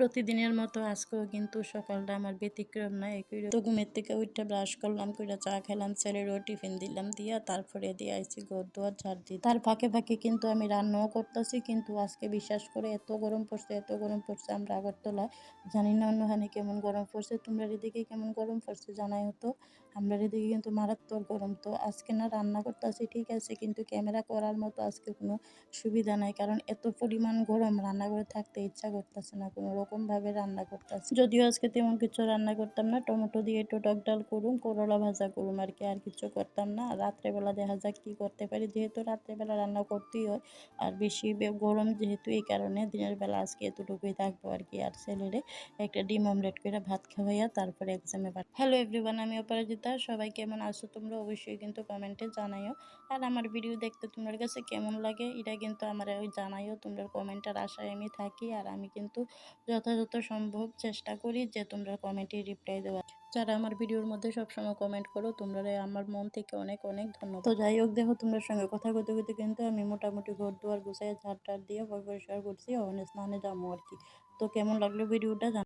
প্রতিদিনের মতো আজকেও কিন্তু সকালটা আমার ব্যতিক্রম না। একই তো ঘুমের থেকে উঠে ব্রাশ করলাম, কইরা চা খেলাম, ছেলেরও টিফিন দিলাম, দিয়া তারপরে দিয়ে আইছি ঘর দুয়ার ঝাড় দিতে। তার ফাঁকে ফাঁকে কিন্তু আমি রান্নাও করতেছি, কিন্তু আজকে বিশ্বাস করে এত গরম পড়ছে, এত গরম পড়ছে আমরা আগরতলায়। জানি না অন্যখানে কেমন গরম পড়ছে, তোমরা এদিকে কেমন গরম পড়ছে জানাই হতো। আমরা এদিকে কিন্তু মারাত্মক গরম। তো আজকে না রান্না করতেছি ঠিক আছে, কিন্তু ক্যামেরা করার মতো আজকে কোনো সুবিধা নাই, কারণ এত পরিমাণ গরম রান্নাঘরে থাকতে ইচ্ছা করতেছে না, কোনো রকম ভাবে রান্না করতেছি। যদিও আজকে তেমন কিছু রান্না করতাম না, টমেটো দিয়ে একটু টক ডাল করুম, করলা ভাজা করুম আর কি, আর কিছু করতাম না। রাত্রেবেলা দেখা যাক কি করতে পারি, যেহেতু রাত্রেবেলা রান্না করতেই হয়। আর বেশি গরম যেহেতু, এই কারণে দিনের বেলা আজকে এতটুকুই থাকবো আর কি। আর ছেলেরে একটা ডিম অমলেট করে ভাত খাওয়াইয়া তারপরে এক্সামে পাঠ। হ্যালো এভরিওয়ান, আমি অপরাজিতা। সবাই কেমন আছো তোমরা অবশ্যই কিন্তু কমেন্টে জানাইও। আর আমার ভিডিও দেখতে তোমার কাছে কেমন লাগে এটা কিন্তু আমার ওই জানাইও, তোমরা কমেন্টের আশায় আমি থাকি। আর আমি কিন্তু যথাযথ সম্ভব চেষ্টা করি যে তোমরা কমেন্টে রিপ্লাই দেওয়া। যারা আমার ভিডিওর মধ্যে সবসময় কমেন্ট করো, তোমরা আমার মন থেকে অনেক অনেক ধন্যবাদ। তো যাই হোক, দেখো তোমরা সঙ্গে কথা কইতে কইতে কিন্তু আমি মোটামুটি ঘর দুয়ার গুছাই ঝাড় টাড় দিয়ে পরিষ্কার করছি, ওখানে স্নানে যাবো আর কি। তো কেমন লাগলো ভিডিওটা